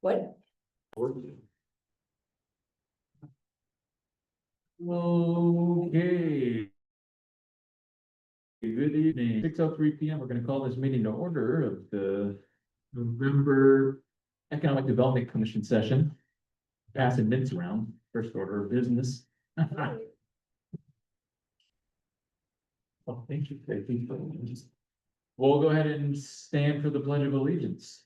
What? Okay. Good evening, 6:03 PM. We're gonna call this meeting to order of the November Economic Development Commission session. Passing minutes around, first order of business. Oh, thank you. Thank you. We'll go ahead and stand for the Pledge of Allegiance.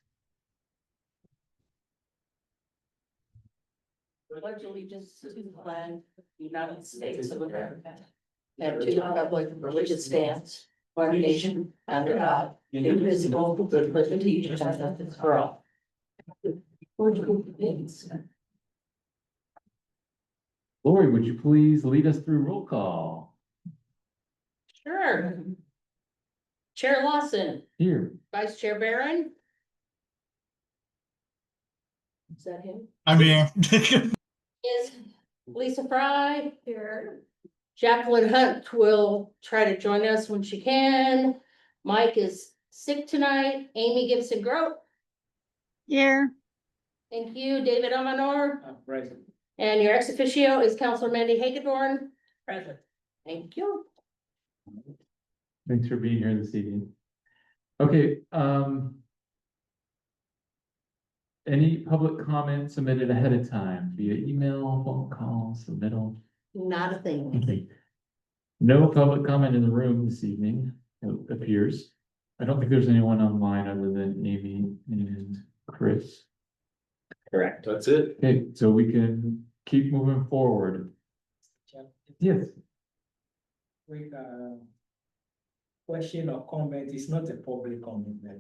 Pledge allegiance to the flag of the United States of America. And to the republic for which it stands, one nation, under God, indivisible, with liberty and justice for all. Lori, would you please lead us through roll call? Sure. Chair Lawson, Here. Vice Chair Barron. Is that him? I'm here. Is Lisa Fry here? Jacqueline Hunt will try to join us when she can. Mike is sick tonight. Amy Gibson Grote. Here. Thank you. David Amanor. Present. And your ex officio is Counselor Mandy Hagedorn. Present. Thank you. Thanks for being here this evening. Okay, any public comment submitted ahead of time via email, phone call, submittal? Not a thing. Okay. No public comment in the room this evening, it appears. I don't think there's anyone online other than Amy and Chris. Correct. That's it. Okay, so we can keep moving forward. Yes, Quick, question or comment, it's not a public comment, but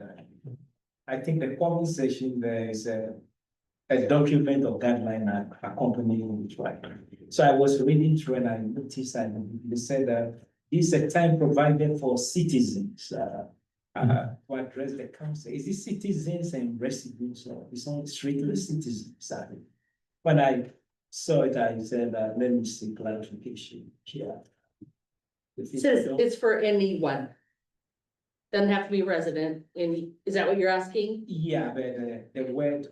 I think the comment section, there is a document or guideline accompanying it, right? So I was reading through and I noticed, and they said that this is a time provided for citizens, to address the council. Is it citizens and residents, or it's not strictly citizens? When I saw it, I said, let me see clarification here. It's for anyone. Doesn't have to be resident. Is that what you're asking? Yeah, but the word,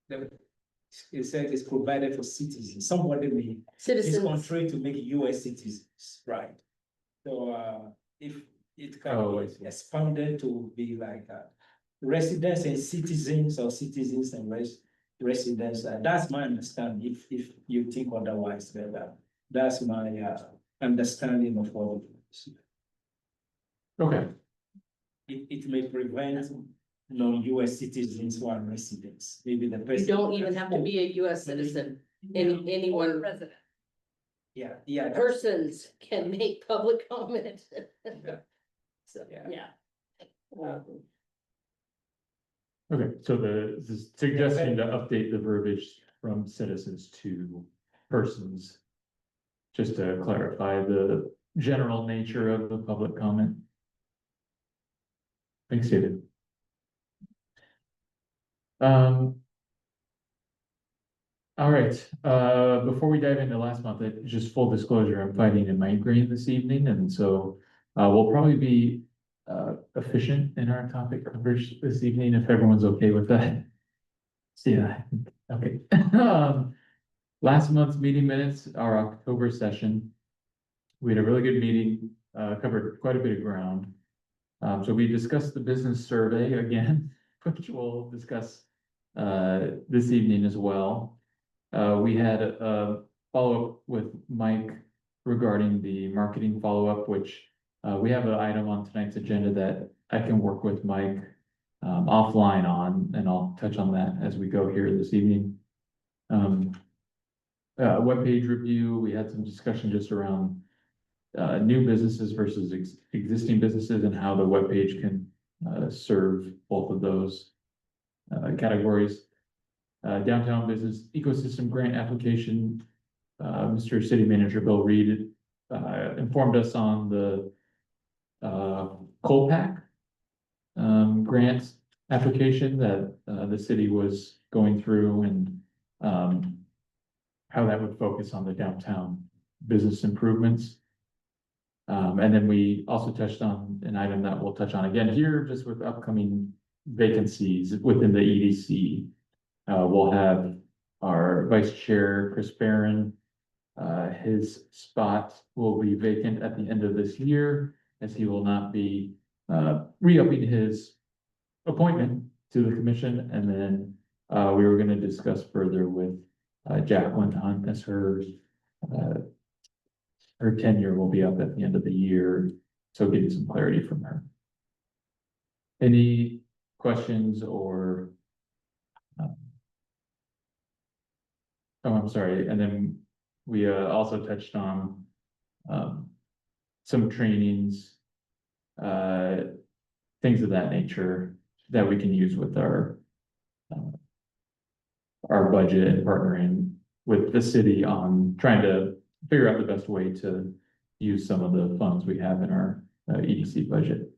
it says it's provided for citizens. Somebody may, it's Citizens. contrary to make US citizens, right? So, if it Oh, I can see. be expanded to be like, residents and citizens or citizens and residents, that's my understanding, if you think otherwise, but that's my, understanding of all of this. okay, It may prevent non-US citizens who are residents, maybe the You person. don't even have to be a US citizen. Anyone, Yeah. persons can make public comment. So, Yeah. yeah. okay, so the suggestion to update the verbiage from citizens to persons. Just to clarify the general nature of the public comment. Thanks, David. All right, before we dive into last month, just full disclosure, I'm fighting a migraine this evening, and so we'll probably be efficient in our topic coverage this evening, if everyone's okay with that. Yeah, okay. Last month's meeting minutes, our October session. We had a really good meeting, covered quite a bit of ground. So we discussed the business survey again, which we'll discuss this evening as well. We had a follow-up with Mike regarding the marketing follow-up, which we have an item on tonight's agenda that I can work with Mike offline on, and I'll touch on that as we go here this evening. Webpage review, we had some discussion just around new businesses versus existing businesses and how the webpage can serve both of those categories. Downtown business ecosystem grant application. Mr. City Manager Bill Reed informed us on the Colpack grant application that the city was going through, and how that would focus on the downtown business improvements. And then we also touched on an item that we'll touch on again here, just with upcoming vacancies within the EDC. We'll have our vice chair, Chris Barron. His spot will be vacant at the end of this year, as he will not be re-upping his appointment to the commission. And then we were gonna discuss further with Jacqueline Hunt, as her tenure will be up at the end of the year, so getting some clarity from her. Any questions or? Oh, I'm sorry, and then we also touched on some trainings, things of that nature that we can use with our budget and partnering with the city on trying to figure out the best way to use some of the funds we have in our EDC budget.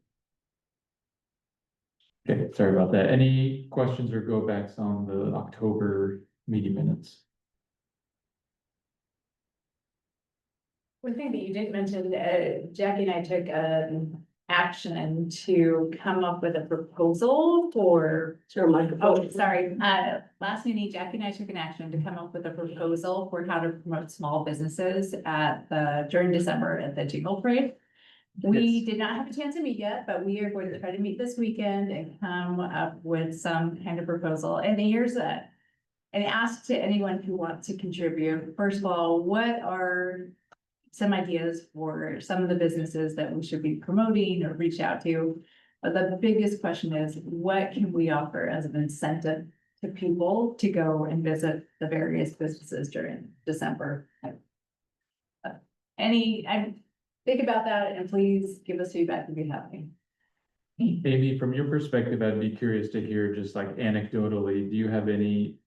Okay, sorry about that. Any questions or go backs on the October meeting minutes? One thing that you didn't mention, Jackie and I took action to come up with a proposal for, Sure, microphone. oh, sorry, last meeting, Jackie and I took an action to come up with a proposal for how to promote small businesses during December at the Jingle Parade. We Yes. did not have a chance to meet yet, but we are going to try to meet this weekend and come up with some kind of proposal. And here's and ask to anyone who wants to contribute. First of all, what are some ideas for some of the businesses that we should be promoting or reach out to? But the biggest question is, what can we offer as an incentive to people to go and visit the various businesses during December? Think about that and please give us feedback if you have any. Amy, from your perspective, I'd be curious to hear, just like anecdotally, do you have any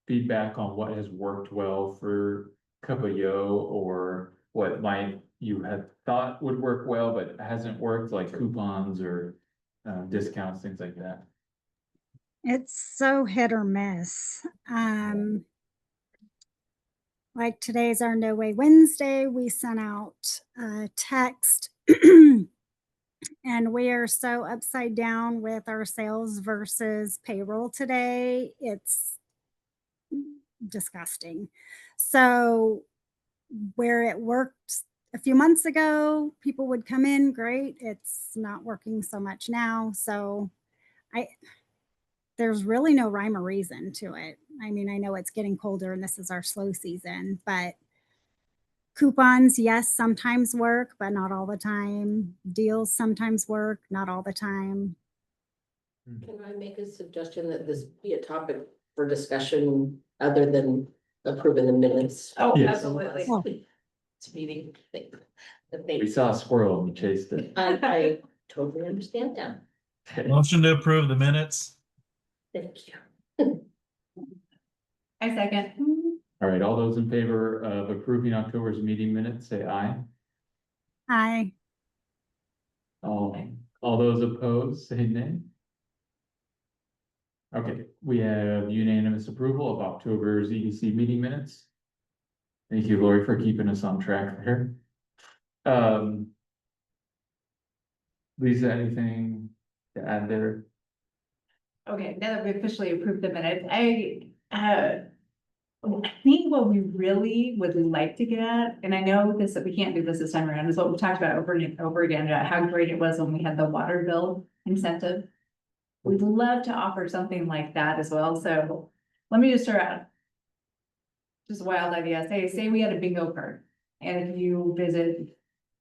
feedback on what has worked well for Cup-A-Yo, or what might you have thought would work well but hasn't worked, like coupons or discounts, things like that? It's so hit or miss. Like today's our No Way Wednesday. We sent out a text and we are so upside down with our sales versus payroll today. It's disgusting. So where it worked a few months ago, people would come in, great. It's not working so much now. So there's really no rhyme or reason to it. I mean, I know it's getting colder and this is our slow season, but coupons, yes, sometimes work, but not all the time. Deals sometimes work, not all the time. Can I make a suggestion that this be a topic for discussion other than approving the minutes? Oh, Yes. absolutely. Oh. It's meeting thing. We saw a squirrel and we chased it. I totally understand that. Motion to approve the minutes. Thank you. I second. All right, all those in favor of approving October's meeting minutes, say aye. Aye. All those opposed, say nay. Okay, we have unanimous approval of October's EDC meeting minutes. Thank you, Lori, for keeping us on track here. Lisa, anything to add there? Okay, now that we officially approved the minutes, I think what we really would like to get at, and I know this, that we can't do this time around, is what we talked about over and over again, about how great it was when we had the water bill incentive. We'd love to offer something like that as well, so let me just throw out just a wild idea. Say we had a bingo card, and if you visit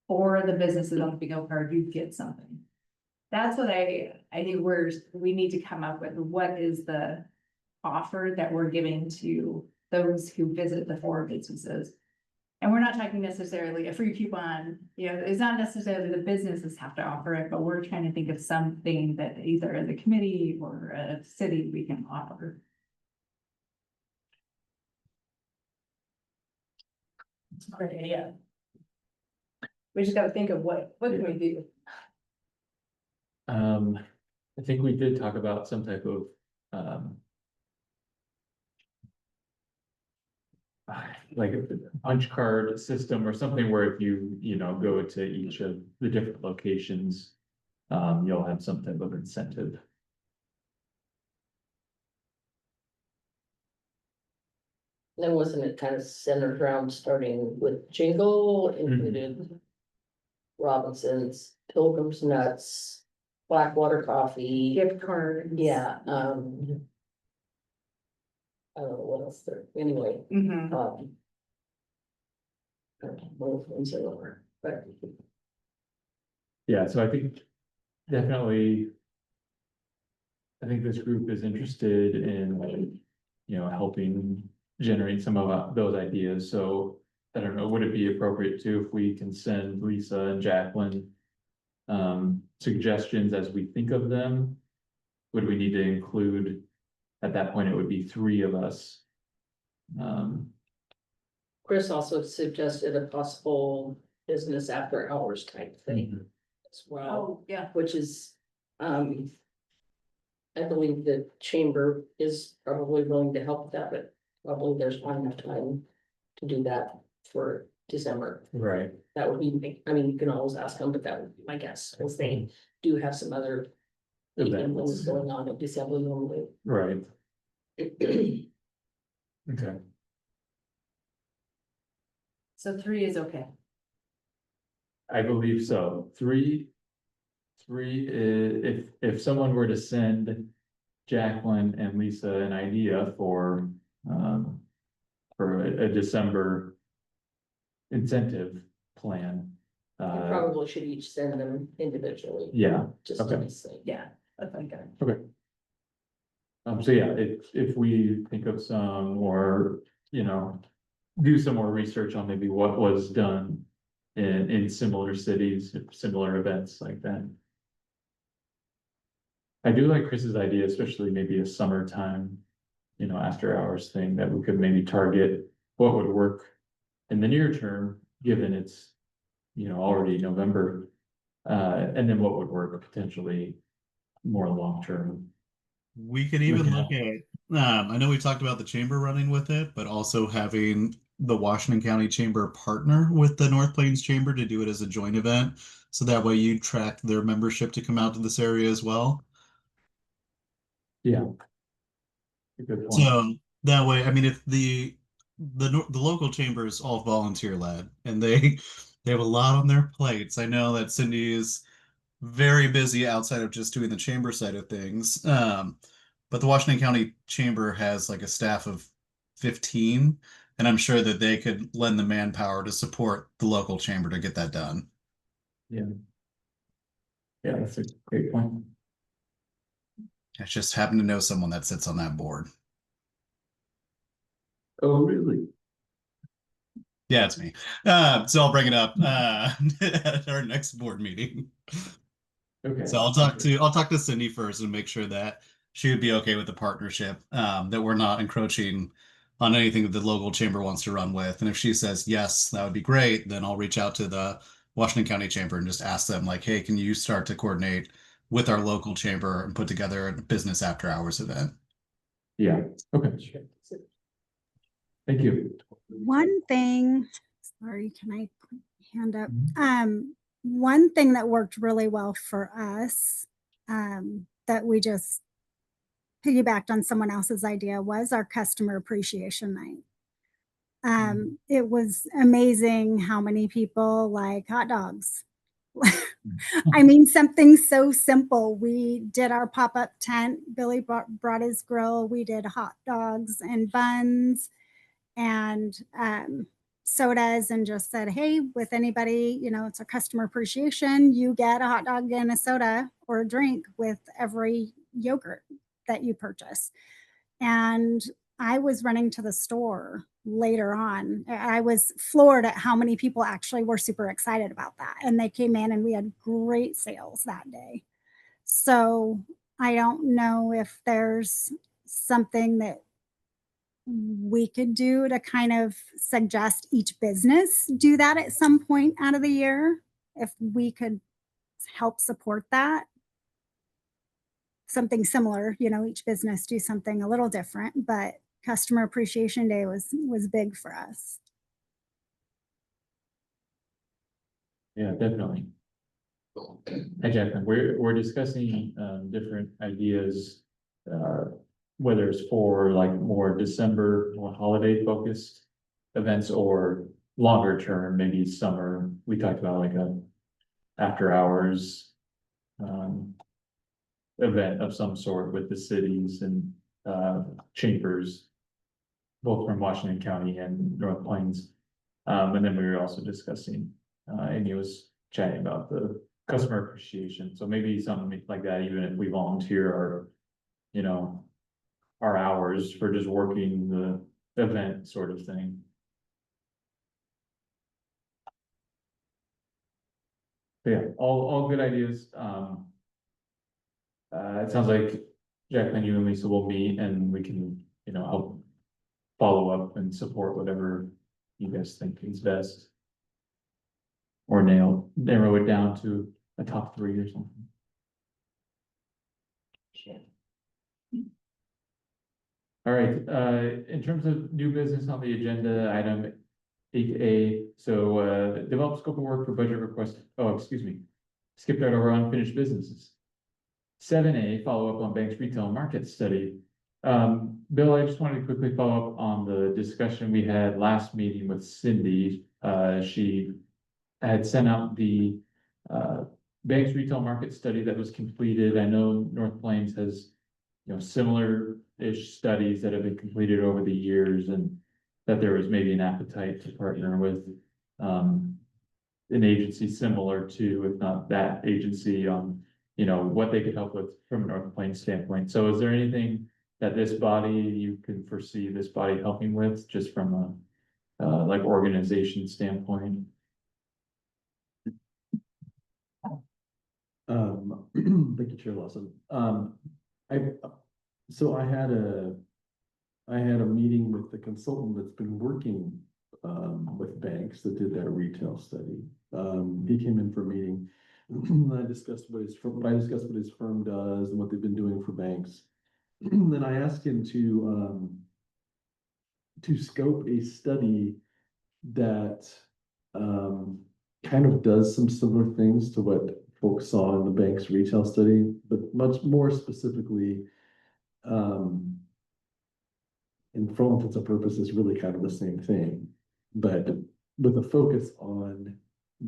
4 of the businesses on the bingo card, you get something. That's what I think we need to come up with. What is the offer that we're giving to those who visit the 4 businesses? And we're not talking necessarily a free coupon, it's not necessarily the businesses have to offer it, but we're trying to think of something that either the committee or a city we can offer. It's a great idea. We just gotta think of what can we do? I think we did talk about some type of, like a punch card system or something where if you go to each of the different locations, you'll have some type of incentive. then wasn't it kind of centered around starting with Jingle, included Robinson's, Pilgrim's Nuts, Blackwater Coffee. Gift cards. Yeah, I don't know what else there, anyway, Mhm. I don't know what ones there were, but Yeah, so I think definitely. I think this group is interested in, helping generate some of those ideas, so. I don't know, would it be appropriate too, if we can send Lisa and Jacqueline. Suggestions as we think of them? Would we need to include, at that point, it would be 3 of us. Chris also suggested a possible business after hours type thing as well, Oh, yeah. which is, I believe the chamber is probably willing to help with that, but probably there's not enough time to do that for December. Right. That would be, I mean, you can always ask them, but that would be my guess, because they do have some other events going on in December normally. Right, okay. So 3 is okay. I believe so. 3 is, if someone were to send Jacqueline and Lisa an idea for a December incentive plan. You probably should each send them individually. Yeah, Just to okay. be safe. Yeah, that's like good. So yeah, if we think of some, or, do some more research on maybe what was done in similar cities, similar events like that. I do like Chris's idea, especially maybe a summertime, after hours thing, that we could maybe target what would work in the near term, given it's, already November. And then what would work potentially more long term. We could even Yeah. look at, I know we talked about the chamber running with it, but also having the Washington County Chamber partner with the North Plains Chamber to do it as a joint event. So that way you track their membership to come out to this area as well. Yeah. A good point. So that way, I mean, if the local chamber is all volunteer led and they have a lot on their plates. I know that Cindy is very busy outside of just doing the chamber side of things. But the Washington County Chamber has like a staff of 15, and I'm sure that they could lend the manpower to support the local chamber to get that done. Yeah, that's a great point. I just happen to know someone that sits on that board. Oh, really? Yeah, it's me. So I'll bring it up at our next board meeting. Okay. So I'll talk to Cindy first and make sure that she would be okay with the partnership, that we're not encroaching on anything that the local chamber wants to run with. And if she says yes, that would be great, then I'll reach out to the Washington County Chamber and just ask them like, hey, can you start to coordinate with our local chamber and put together a business after hours event? Yeah, okay. Thank you. One thing, sorry, can I put my hand up? One thing that worked really well for us, that we just piggybacked on someone else's idea, was our customer appreciation night. It was amazing how many people like hot dogs. I mean, something so simple. We did our pop-up tent. Billy brought his grill. We did hot dogs and buns and sodas, and just said, hey, with anybody, it's a customer appreciation, you get a hot dog and a soda or a drink with every yogurt that you purchase. And I was running to the store later on. I was floored at how many people actually were super excited about that. And they came in and we had great sales that day. So I don't know if there's something that we could do to kind of suggest each business do that at some point out of the year, if we could help support that. Something similar, each business do something a little different, but Customer Appreciation Day was big for us. Yeah, definitely. Hi, Jacqueline. We're discussing different ideas whether it's for like more December, more holiday focused events or longer term, maybe summer, we talked about like a after hours event of some sort with the cities and chambers, both from Washington County and North Plains. And then we were also discussing, Amy was chatting about the customer appreciation, so maybe something like that, even if we volunteer our, you know, our hours for just working the event sort of thing. But yeah, all good ideas. It sounds like Jacqueline, you and Lisa will meet and we can, you know, help follow up and support whatever you guys think is best. Or narrow it down to a top 3 or something. All right, in terms of new business on the agenda, item 8A, so develop scope of work for budget request, oh, excuse me. Skipped right over unfinished businesses. 7A, follow up on Banks Retail Market Study. Bill, I just wanted to quickly follow up on the discussion we had last meeting with Cindy. She had sent out the Banks Retail Market Study that was completed. I know North Plains has, you know, similar-ish studies that have been completed over the years, and that there was maybe an appetite to partner with an agency similar to, if not that agency, on, you know, what they could help with from a North Plains standpoint. So is there anything that this body, you can foresee this body helping with, just from a like organization standpoint? Thank you, Chair Lawson. So I had a meeting with the consultant that's been working with banks that did that retail study. He came in for a meeting. I discussed what his firm does and what they've been doing for banks. Then I asked him to scope a study that kind of does some similar things to what folks saw in the bank's retail study, but much more specifically, and for all intents and purposes, really kind of the same thing, but with a focus on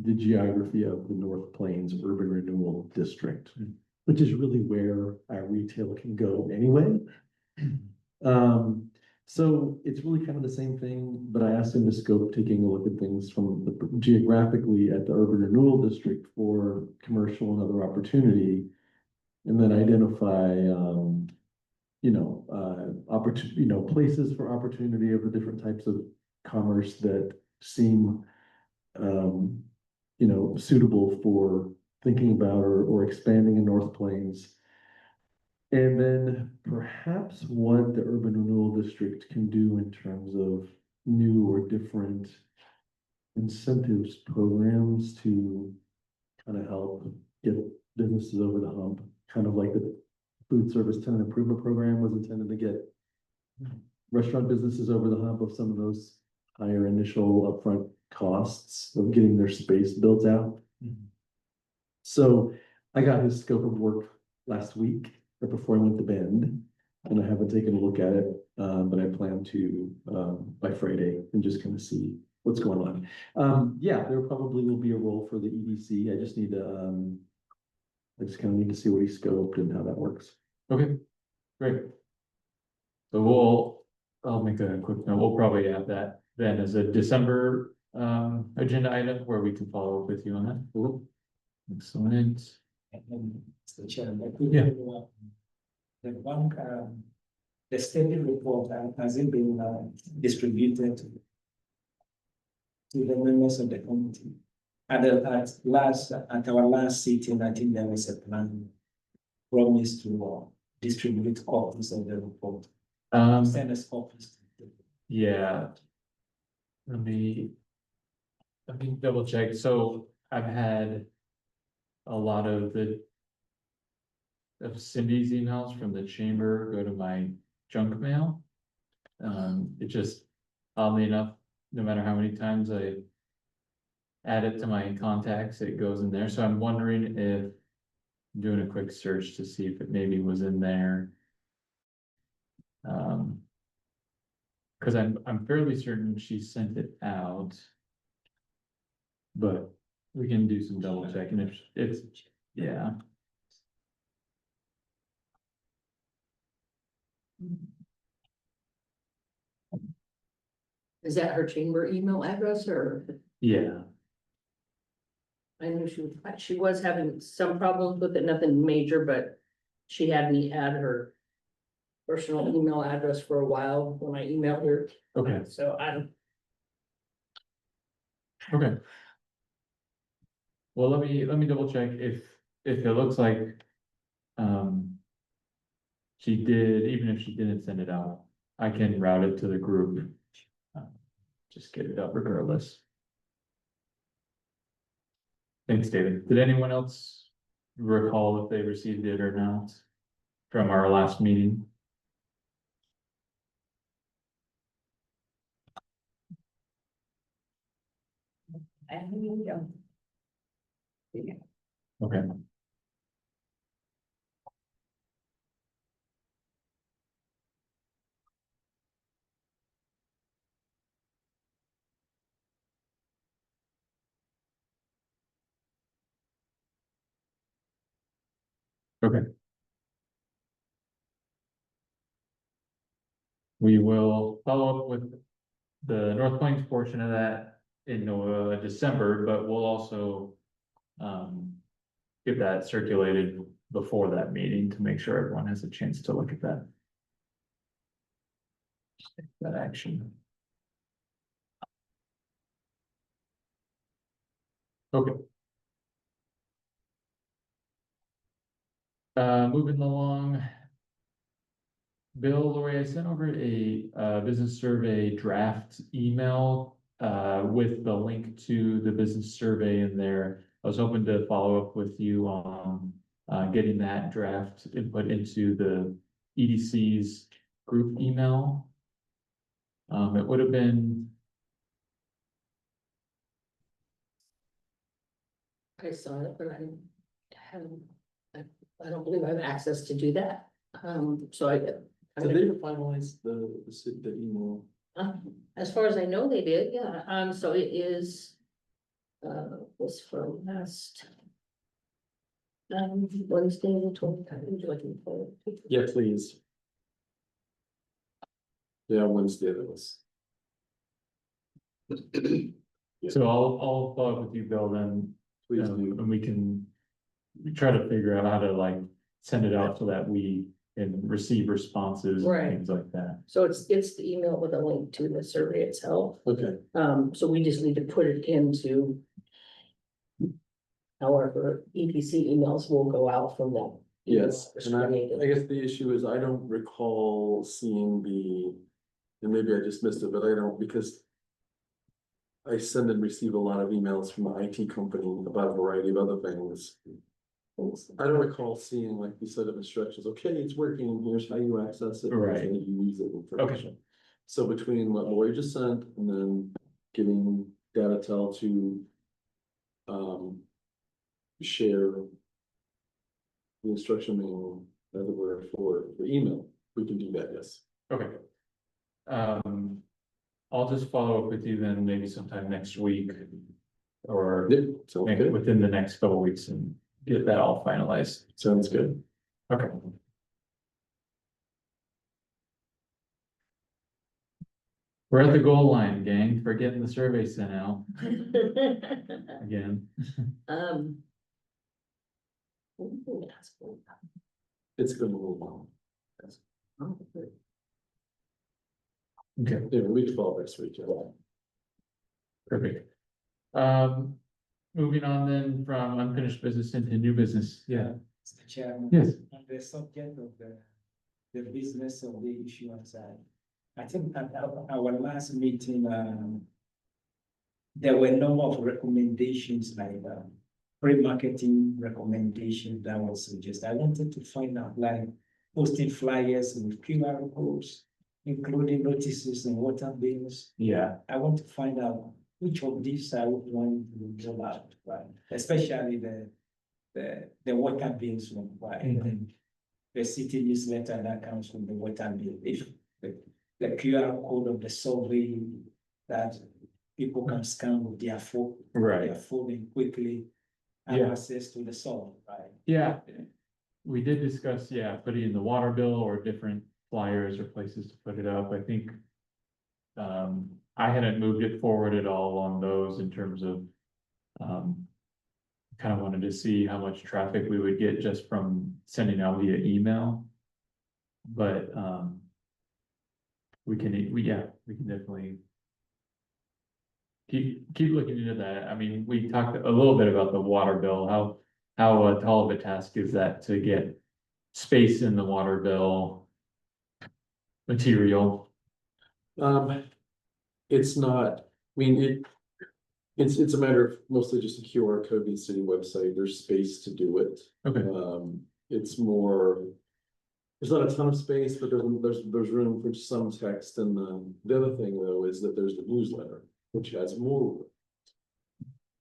the geography of the North Plains Urban Renewal District, which is really where our retail can go anyway. So it's really kind of the same thing, but I asked him to scope taking a look at things from geographically at the Urban Renewal District for commercial and other opportunity, and then identify, places for opportunity of the different types of commerce that seem, suitable for thinking about or expanding in North Plains. And then perhaps what the Urban Renewal District can do in terms of new or different incentives programs to kind of help get businesses over the hump, kind of like the food service tenant improvement program was intended to get restaurant businesses over the hump of some of those higher initial upfront costs of getting their space built out. So I got his scope of work last week, or before I went to Bend, and I haven't taken a look at it, but I plan to by Friday and just kind of see what's going on. Yeah, there probably will be a role for the EDC. I just need to, I just kind of need to see what he scoped and how that works. Okay, great. So I'll make a quick note. We'll probably add that then as a December agenda item where we can follow up with you on that. Excellent. Mr. Chairman, Yeah. The bank, the study report, has it been distributed to the members of the committee? At our last sitting, I think there was a plan promised to distribute copies of the report. Send us copies. Yeah. Let me double check. So I've had a lot of Cindy's emails from the chamber go to my junk mail. It just, oddly enough, no matter how many times I add it to my contacts, it goes in there. So I'm wondering if I'm doing a quick search to see if it maybe was in there. Cause I'm fairly certain she sent it out. But we can do some double checking if it's, yeah. Is that her chamber email address or? Yeah, I knew she was having some problems with it, nothing major, but she had me add her personal email address for a while when I emailed her, okay, so okay. Well, let me double check if it looks like. She did, even if she didn't send it out, I can route it to the group. Just get it up regardless. Thanks, David. Did anyone else recall if they received it or not from our last meeting? Okay. Okay. We will follow up with the North Plains portion of that in December, but we'll also get that circulated before that meeting to make sure everyone has a chance to look at that. That action. Okay. Moving along. Bill, Lori, I sent over a business survey draft email with the link to the business survey in there. I was hoping to follow up with you on getting that draft input into the EDC's group email. It would have been. I saw it, but I don't believe I have access to do that. So Did they finalize the email? as far as I know, they did, yeah. So it is, was from last Wednesday, the 20th. Would you like me to pull it? Yeah, please. Yeah, Wednesday that was. So I'll follow up with you, Bill, then. Please do. And we can try to figure out how to like send it out so that we can receive responses and Right. things like that. So it's the email with a link to the survey itself. Okay. So we just need to put it into. However, EPC emails will go out from them. Yes, and I Created. guess the issue is I don't recall seeing and maybe I just missed it, but I don't, because I send and receive a lot of emails from the IT company about a variety of other things. I don't recall seeing like the set of instructions, okay, it's working, here's how you access it. here's Right. how you use it. Information. So between what Lori just sent and then getting Datatel to share the instruction manual that we're for email, we can do that, yes. Okay. I'll just follow up with you then maybe sometime next week. Or Yep, sounds maybe good. within the next couple of weeks and get that all finalized. Sounds good. Okay. We're at the goal line, gang, for getting the survey sent out again. It's gonna move on. Okay, Yeah, week 12 next week. Yeah. perfect. Moving on then from unfinished business into new business. Yeah. Mr. Chairman. Yes. On the subject of the business of the issuance side. I think at our last meeting, there were a number of recommendations like pre-marketing recommendations that was suggested. I wanted to find out like posting flyers with QR codes, including notices and water bills. Yeah, I want to find out which of these I would want to roll out, right? Especially the water bills one, right? Mhm. the city newsletter that comes from the water bill. If the QR code of the survey that people can scan with their phone. Right. Their phone and quickly have Yeah. access to the survey, right? Yeah, we did discuss, yeah, putting in the water bill or different flyers or places to put it up, I think. I hadn't moved it forward at all on those in terms of, kind of wanted to see how much traffic we would get just from sending out via email. But, we can definitely keep looking into that. I mean, we talked a little bit about the water bill, how tall of a task is that to get space in the water bill material? It's not, I mean, it's a matter of mostly just a QR code in the city website. There's space to do it. Okay, It's more, there's not a ton of space, but there's room for some text. And the other thing though, is that there's the newsletter, which has more.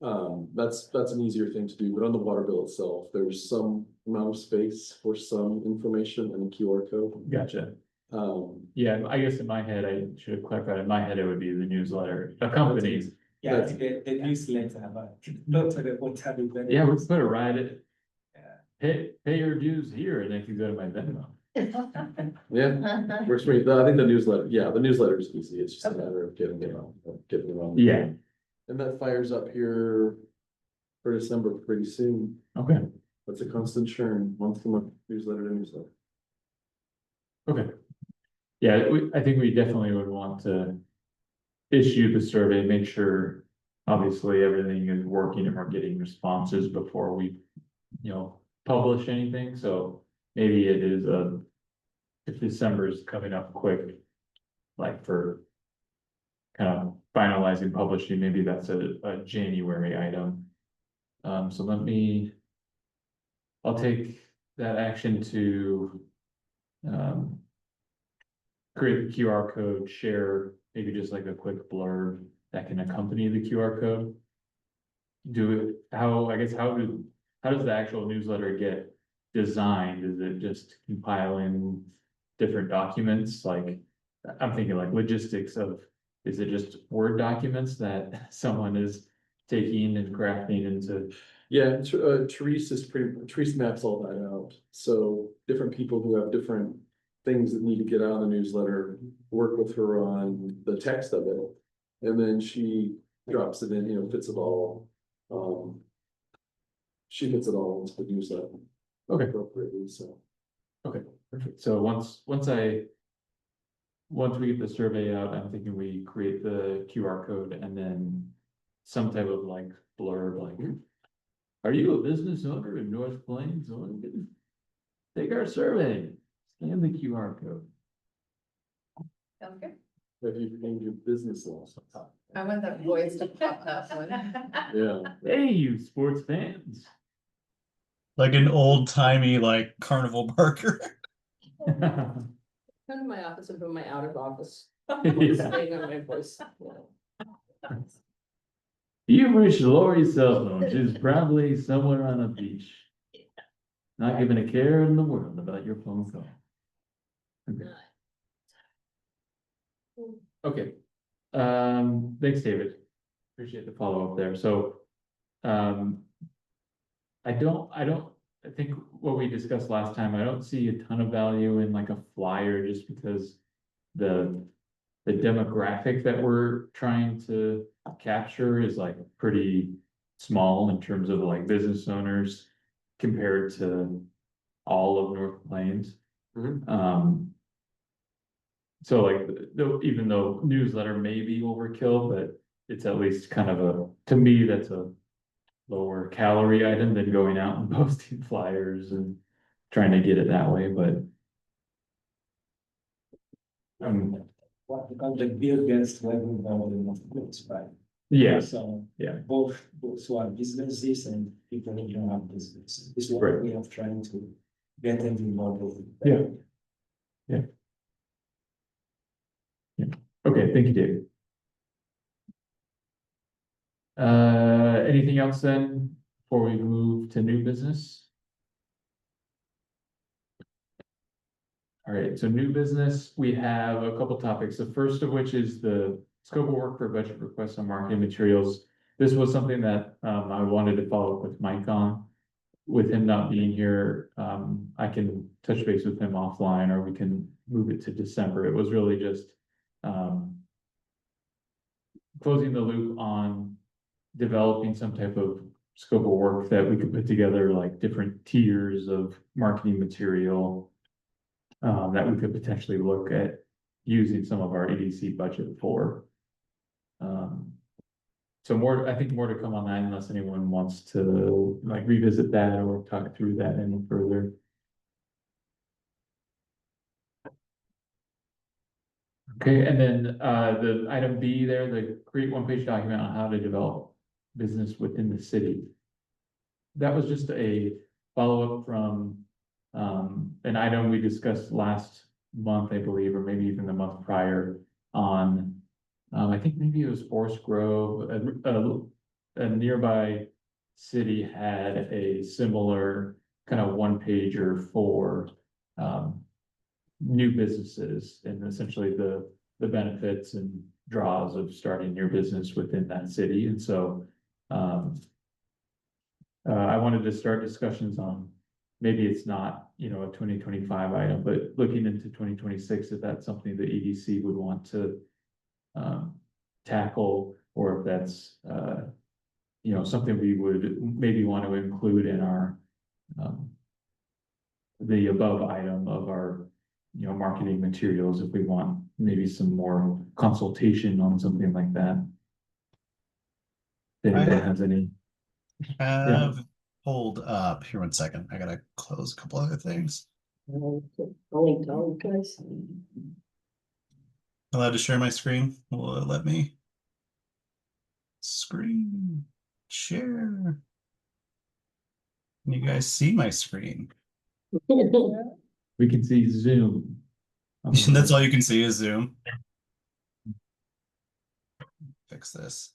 That's an easier thing to do, but on the water bill itself, there's some amount of space for some information and a QR code. gotcha. Yeah, I guess in my head, I should have clarified, in my head, it would be the newsletter accompanies. Yeah, I think the newsletter, but not to the water bill. Yeah, we'll put it right at, Yeah. pay your dues here, and then you go to my Venmo. Yeah, works for me. I think the newsletter is easy. It's just a matter of getting it on. Yeah, And that fires up here for December pretty soon. okay, That's a constant churn, month to month, newsletter to newsletter. okay. Yeah, I think we definitely would want to issue the survey, make sure obviously everything is working and we're getting responses before we, publish anything, so maybe it is if December is coming up quick, like for kind of finalizing publishing, maybe that's a January item. So I'll take that action to create the QR code, share maybe just like a quick blurb that can accompany the QR code. How does the actual newsletter get designed? Is it just compiling different documents? Like, I'm thinking like logistics of, is it just Word documents that someone is taking and crafting into? Yeah, Therese maps all that out. So different people who have different things that need to get out of the newsletter, work with her on the text of it. And then she drops it in, fits it all. She fits it all into the newsletter. Okay. Appropriately, so. Okay, perfect. So once we get the survey out, I'm thinking we create the QR code and then some type of like blurb, like, are you a business owner in North Plains, Oregon? Take our survey, scan the QR code. Sounds good. Have you named your business laws? I want that voice to pop up. Yeah. Hey, you sports fans. Like an old timey like carnival barker. Come to my office and put my out of office. Yeah. Staying on my voice. You've reached Lori's cell phone. She's probably somewhere on a beach. Not giving a care in the world about your phone call. Okay. Okay. Thanks, David. Appreciate the follow-up there. So, I think what we discussed last time, I don't see a ton of value in like a flyer just because the demographic that we're trying to capture is like pretty small in terms of like business owners compared to all of North Plains. So like, even though newsletter may be overkill, but it's at least kind of to me, that's a lower calorie item than going out and posting flyers and trying to get it that way, but. Because the bill gets to everybody in the goods, right? Yeah, So. Yeah. Both who are businesses and people who don't have business. It's what Right. we are trying to get them involved. Yeah. Okay, thank you, David. Anything else then before we move to new business? All right, so new business, we have a couple topics. The first of which is the scope of work for budget requests on marketing materials. This was something that I wanted to follow up with Mike on. With him not being here, I can touch base with him offline, or we can move it to December. It was really just closing the loop on developing some type of scope of work that we could put together, like different tiers of marketing material that we could potentially look at using some of our EDC budget for. So more, I think more to come on that unless anyone wants to like revisit that or talk through that any further. Okay, and then the item B there, the create one-page document on how to develop business within the city. That was just a follow-up from an item we discussed last month, I believe, or maybe even the month prior on, I think maybe it was Forest Grove, a nearby city had a similar kind of one pager for new businesses and essentially the benefits and draws of starting your business within that city. And so I wanted to start discussions on, maybe it's not, you know, a 2025 item, but looking into 2026, if that's something the EDC would want to tackle, or if that's, you know, something we would maybe want to include in our, the above item of our, you know, marketing materials, if we want maybe some more consultation on something like that. If anyone has any. Have hold up here 1 second. I gotta close a couple other things. Guys. Allowed to share my screen? Will it let me? Screen share. Can you guys see my screen? We can see Zoom. That's all you can see is Zoom. Fix this.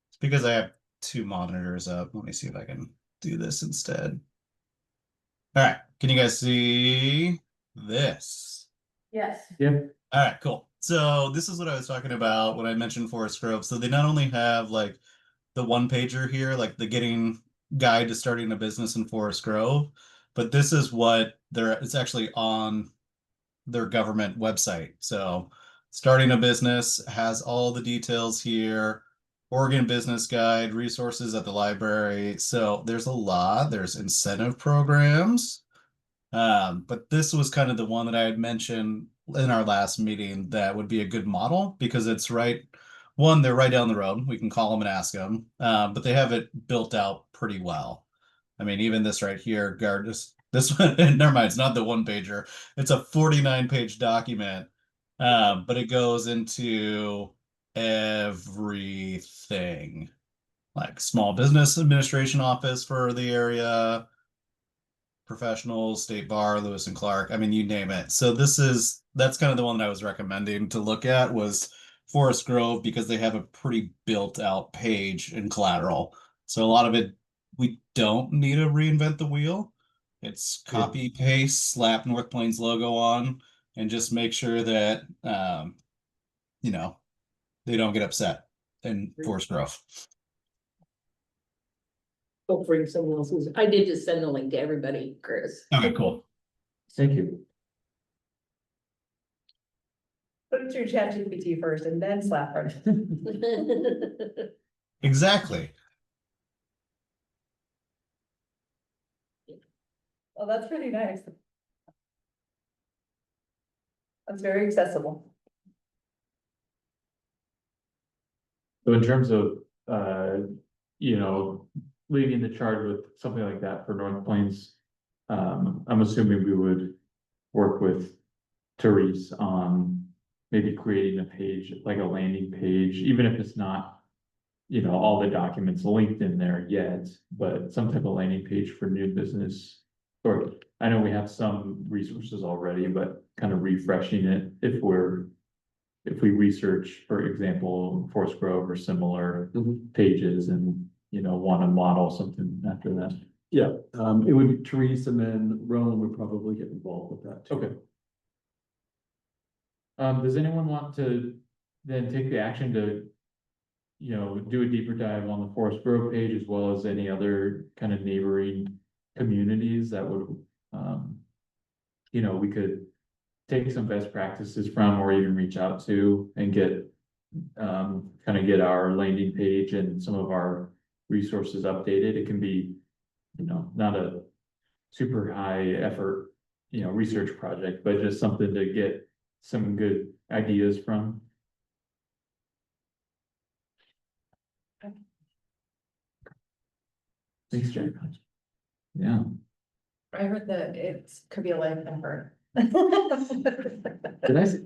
It's because I have 2 monitors up. Let me see if I can do this instead. All right. Can you guys see this? Yes. Yep. All right, cool. So this is what I was talking about when I mentioned Forest Grove. So they not only have like the one pager here, like the getting guide to starting a business in Forest Grove, but this is what it's actually on their government website. So starting a business has all the details here, Oregon Business Guide, resources at the library. So there's a lot, there's incentive programs. But this was kind of the one that I had mentioned in our last meeting that would be a good model because it's right, one, they're right down the road. We can call them and ask them, but they have it built out pretty well. I mean, even this right here, this one, never mind, it's not the one pager. It's a 49-page document, but it goes into everything, like small business administration office for the area, professionals, state bar, Lewis and Clark. I mean, you name it. So that's kind of the one that I was recommending to look at was Forest Grove because they have a pretty built out page and collateral. So a lot of it, we don't need to reinvent the wheel. It's copy, paste, slap North Plains logo on, and just make sure that, you know, they don't get upset in Forest Grove. Go bring someone else's. I did just send the link to everybody, Chris. Okay, cool. Thank you. Put it through ChatGPT first and then slap her. Exactly. Well, that's pretty nice. That's very accessible. So in terms of, you know, leading the charge with something like that for North Plains, I'm assuming we would work with Therese on maybe creating a page, like a landing page, even if it's not, you know, all the documents linked in there yet, but some type of landing page for new business. Or I know we have some resources already, but kind of refreshing it if we research, for example, Forest Grove or similar pages and, you know, want to model something after that. Yeah, it would be Therese and then Roland would probably get involved with that too. Okay. Does anyone want to then take the action to, do a deeper dive on the Forest Grove page as well as any other kind of neighboring communities that would, we could take some best practices from or even reach out to and get, kind of get our landing page and some of our resources updated. It can be, not a super high effort, research project, but just something to get some good ideas from. Thanks, Jack. Yeah, I heard that it could be a life number. did I say?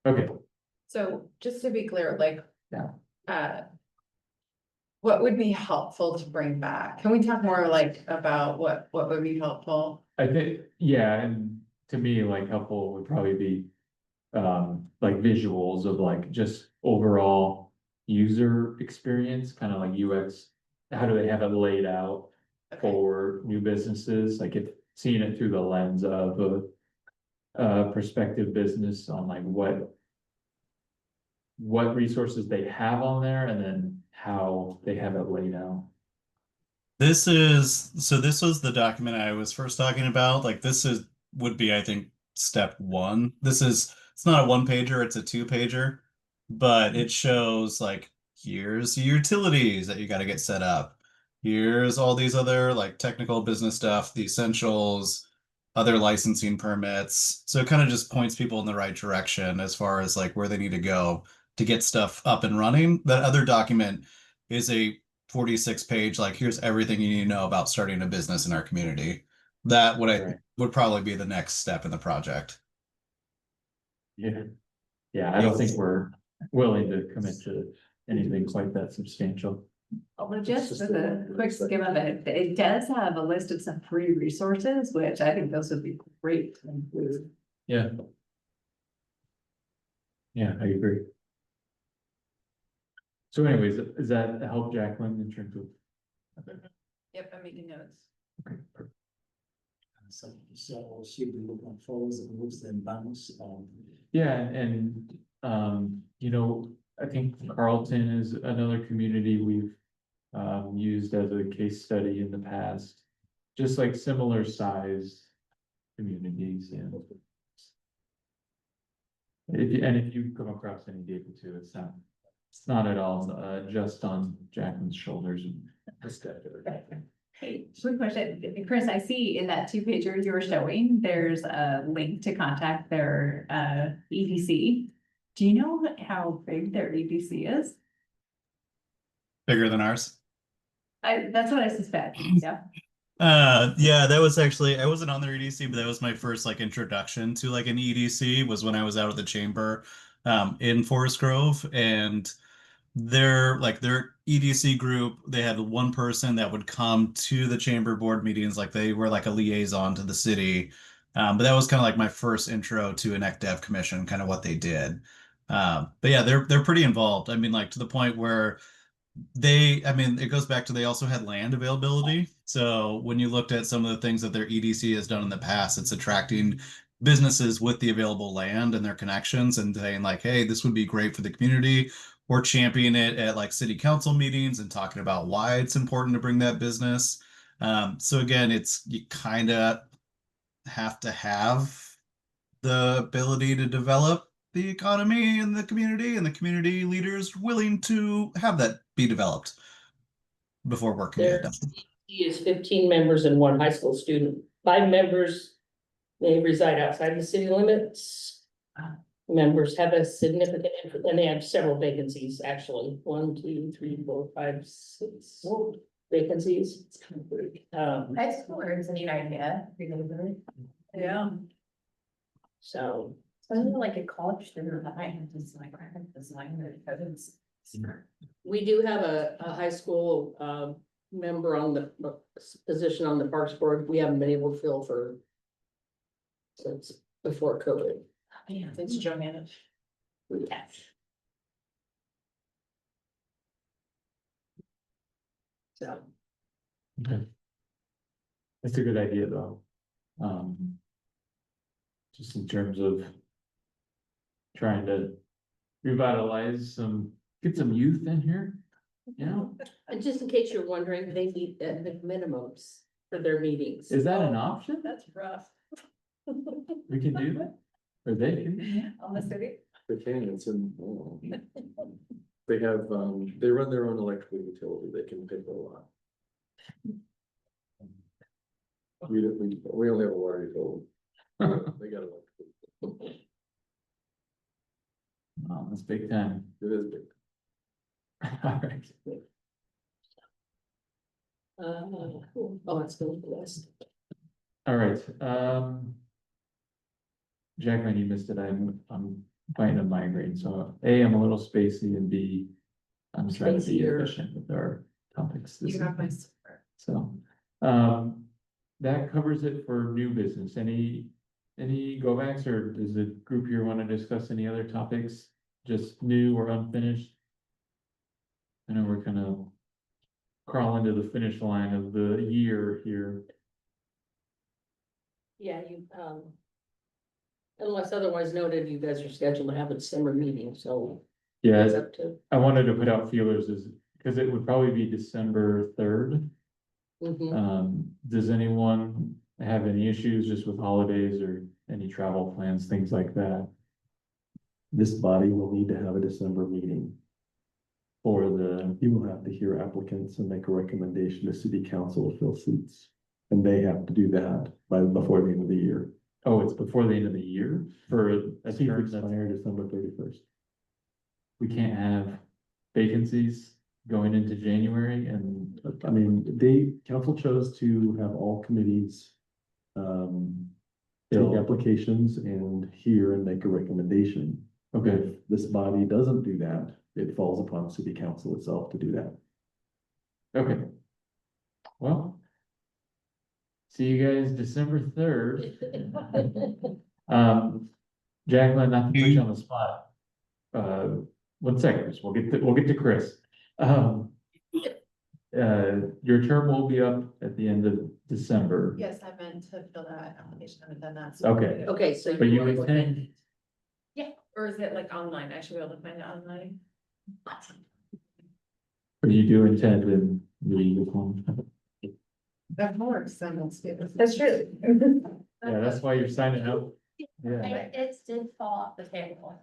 Okay, So just to be clear, like. Yeah. What would be helpful to bring back? Can we talk more like about what would be helpful? I think, yeah, and to me, like helpful would probably be like visuals of like just overall user experience, kind of like UX. How do they have it laid out Okay. for new businesses? Like if seeing it through the lens of a prospective business on like what resources they have on there and then how they have it laid out. This was the document I was first talking about. Like would be, I think, step one. It's not a one pager, it's a two pager, but it shows like, here's the utilities that you got to get set up. Here's all these other like technical business stuff, the essentials, other licensing permits. So it kind of just points people in the right direction as far as like where they need to go to get stuff up and running. That other document is a 46 page, like here's everything you need to know about starting a business in our community. That would probably be the next step in the project. Yeah. Yeah, I don't think we're willing to commit to anything quite that substantial. Although just with a quick skim of it, it does have a list of some free resources, which I think those would be great to include. Yeah. Yeah, I agree. So anyways, is that a help, Jacqueline, in terms of? Yep, I'm making notes. Okay, perfect. So she'll be looking for the moves and bounce. Yeah, and, I think Carlton is another community we've used as a case study in the past. Just like similar sized communities and. If you come across any data too, it's not at all just on Jacqueline's shoulders. Hey, quick question, Chris, I see in that two pager you were showing, there's a link to contact their EDC. Do you know how big their EDC is? Bigger than ours. That's what I suspect, yeah. Yeah, that was actually, I wasn't on their EDC, but that was my first like introduction to like an EDC was when I was out at the chamber in Forest Grove, and their EDC group, they had one person that would come to the chamber board meetings, like they were like a liaison to the city. But that was kind of like my first intro to an ECDev commission, kind of what they did. But yeah, they're pretty involved. I mean, like to the point where it goes back to they also had land availability. So when you looked at some of the things that their EDC has done in the past, it's attracting businesses with the available land and their connections and saying like, hey, this would be great for the community, or championing it at like city council meetings and talking about why it's important to bring that business. So again, you kind of have to have the ability to develop the economy and the community leaders willing to have that be developed before work can get done. He is 15 members and one high school student. 5 members may reside outside the city limits. Members have a significant interest, and they have several vacancies, actually. 1, 2, 3, 4, 5, 6 vacancies. High schoolers need idea. Yeah. So. Especially like a college student that might have design, graphic design, or codes. We do have a high school member on the position on the Parks Board. We haven't been able to fill since before COVID. Yeah, it's Joanna. Yes. So. Okay. That's a good idea though. just in terms of trying to revitalize get some youth in here, you know? And just in case you're wondering, they meet at the minimums for their meetings. Is that an option? That's rough. We can do that? Or they can? On the city? They can, it's in, they have, they run their own electrical utility, they can pay for a lot. We only have a water utility. They got electrical. Oh, that's big time. It is big. All right. Oh, it's been blessed. All right, Jacqueline, you missed it. I'm fighting a migraine, so A, I'm a little spacey, and B, I'm trying to be Spacier. efficient with our topics. this You have my evening. support. So, that covers it for new business. Any go backs, or does the group here want to discuss any other topics? Just new or unfinished? I know we're kind of crawling to the finish line of the year here. Yeah, unless otherwise noted, you guys are scheduled to have a December meeting, so Yeah, it's up to. I wanted to put out feelers because it would probably be December 3rd. Does anyone have any issues just with holidays or any travel plans, things like that? This body will need to have a December meeting. For the, You will have to hear applicants and make a recommendation to city council to fill seats. And they have to do that before the end of the year. oh, it's before the end of the year for a Seats term that's, expire December 31st. we can't have vacancies going into January and, I mean, council chose to have all committees take Fill. applications and hear and make a recommendation. okay, If this body doesn't do that, it falls upon city council itself to do that. okay. Well. See you guys December 3rd. Jacqueline, not to put you on the spot. 1 second, Chris, we'll get to Chris. Your term will be up at the end of December. Yes, I meant to fill that application, I haven't done that. Okay. Okay, so. But you intend, Yeah, or is it like online? I should be able to find it online. or you do intend in the one? That works, That's true. Yeah, that's why you're signing up. Yeah, It did fall off the table.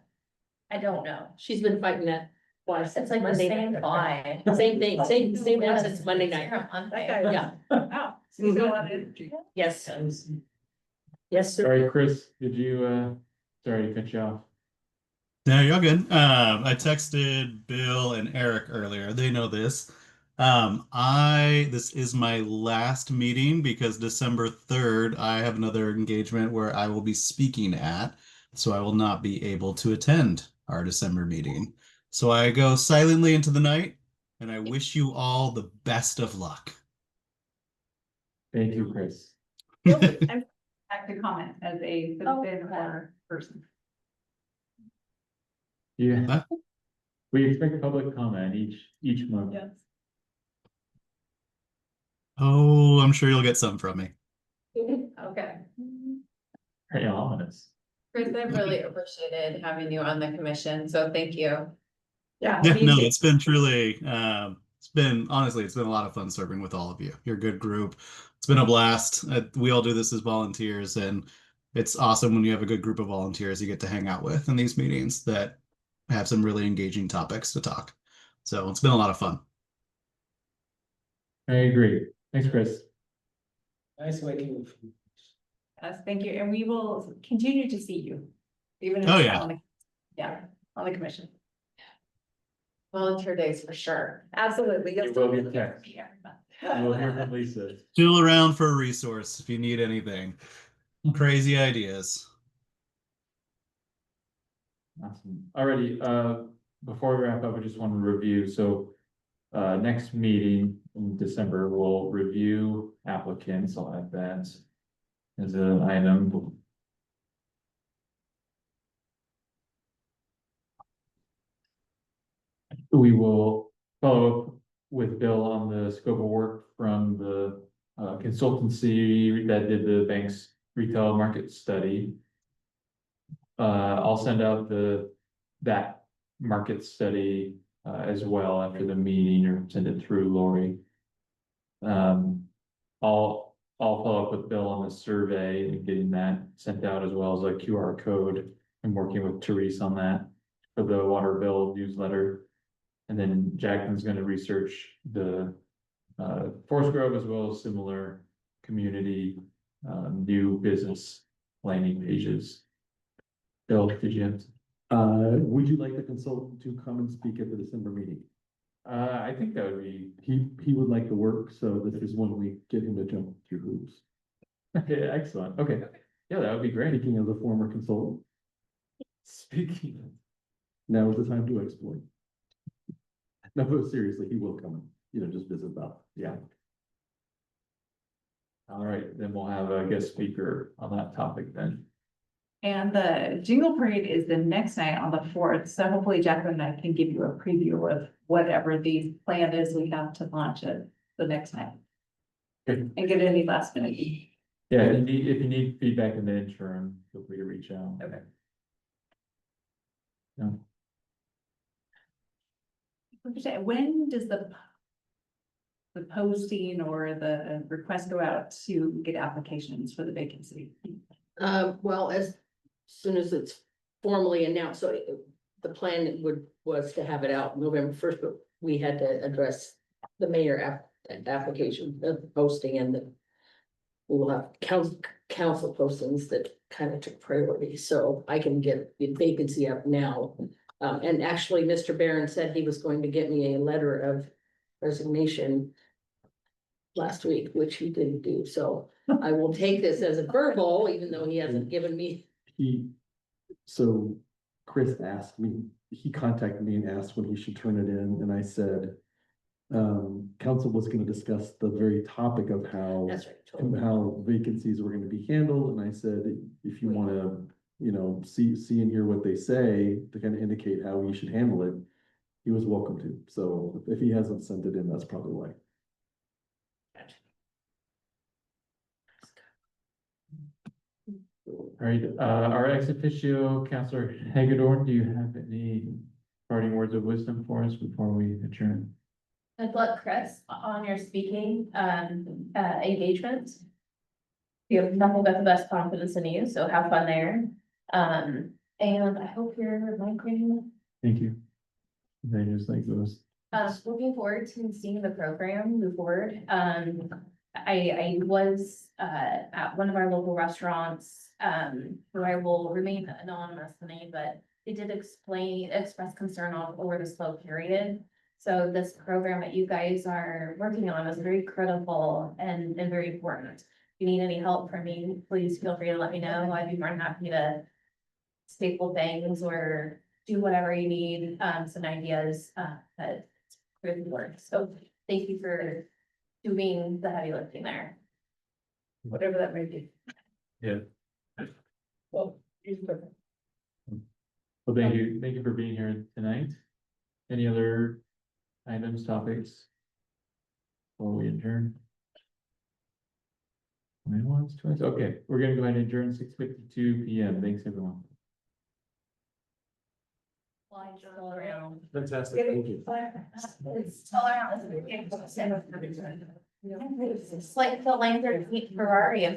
I don't know. She's been fighting that twice. It's like the Monday same night. fly. Same thing, same one since Monday night. Yeah, Wow. So you got a lot of energy. yes. Yes, sir. sorry, Chris, did you, sorry to cut you off. No, you're good. I texted Bill and Eric earlier. They know this. This is my last meeting because December 3rd, I have another engagement where I will be speaking at, so I will not be able to attend our December meeting. So I go silently into the night, and I wish you all the best of luck. Thank you, Chris. I'm back to comment as a citizen or person. Yeah. Huh? We expect public comment each month. Yes. Oh, I'm sure you'll get some from me. Okay. Very ominous. Chris, I've really appreciated having you on the commission, so thank you. Yeah. Yeah, me no, too. it's been truly, it's been a lot of fun serving with all of you. You're a good group. It's been a blast. We all do this as volunteers, and it's awesome when you have a good group of volunteers you get to hang out with in these meetings that have some really engaging topics to talk. So it's been a lot of fun. I agree. Thanks, Chris. Nice working with you. Yes, thank you, and we will continue to see you. Even if Oh, it's yeah. on the- Yeah, on the commission. Volunteer days for sure. Absolutely. You will get text. Yeah. We'll hear from Lisa. Still around for a resource if you need anything. Crazy ideas. Awesome. Alrighty, before we wrap up, I just want to review, so. Next meeting in December, we'll review applicants, I'll add that. As an item. We will follow up with Bill on the scope of work from the consultancy that did the bank's retail market study. I'll send out that market study, as well after the meeting or send it through Lori. I'll follow up with Bill on the survey and getting that sent out as well as a QR code. I'm working with Therese on that for the water bill newsletter. And then Jacqueline's gonna research the Forest Grove as well as similar community, new business landing pages. Bill, did you have? Would you like the consultant to come and speak at the December meeting? I think that would be, He would like the work, so this is when we get him to jump through hoops. okay, excellent, okay, yeah, that would be great. Speaking of the former consultant, Speaking, now is the time to exploit. No, but seriously, he will come and, just visit about. yeah. All right, then we'll have a guest speaker on that topic then. And the Jingle Parade is the next night on the 4th, so hopefully Jacqueline and I can give you a preview of whatever the plan is we have to launch it the next night. Okay. And get any last minute. Yeah, if you need feedback in the interim, feel free to reach out. Okay. No. When does the posting or the request go out to get applications for the vacancy? Well, as soon as it's formally announced, so the plan was to have it out November 1st, but we had to address the mayor application, the posting and we will have council postings that kind of took priority, so I can get the vacancy up now. And actually, Mr. Barron said he was going to get me a letter of resignation last week, which he didn't do, so I will take this as a verbal, even though he hasn't given me. So Chris asked me, he contacted me and asked when he should turn it in, and I said, council was gonna discuss the very topic of how That's right. totally. how vacancies were gonna be handled, and I said, if you wanna, see and hear what they say to kind of indicate how you should handle it, he was welcome to. So if he hasn't sent it in, that's probably why. All right, our ex officio, Counselor Hagedorn, do you have any parting words of wisdom for us before we adjourn? Good luck, Chris, on your speaking, engagement. You have nothing but the best confidence in you, so have fun there. And I hope you're migrating. Thank you. They just like those. Looking forward to seeing the program move forward. I was at one of our local restaurants, where I will remain anonymous tonight, but they did express concern over the slow period. So this program that you guys are working on is very critical and very important. If you need any help from me, please feel free to let me know. I'd be more than happy to staple things or do whatever you need, some ideas, that really work. So thank you for doing the heavy lifting there. Whatever that may be. Yeah. Well, he's perfect. Well, thank you for being here tonight. Any other items, topics? Before we adjourn? Once, twice, okay, we're gonna go ahead and adjourn 6:52 PM. Thanks, everyone. All around. Fantastic, thank you. It's all around. It's like the Lantern Ferrari of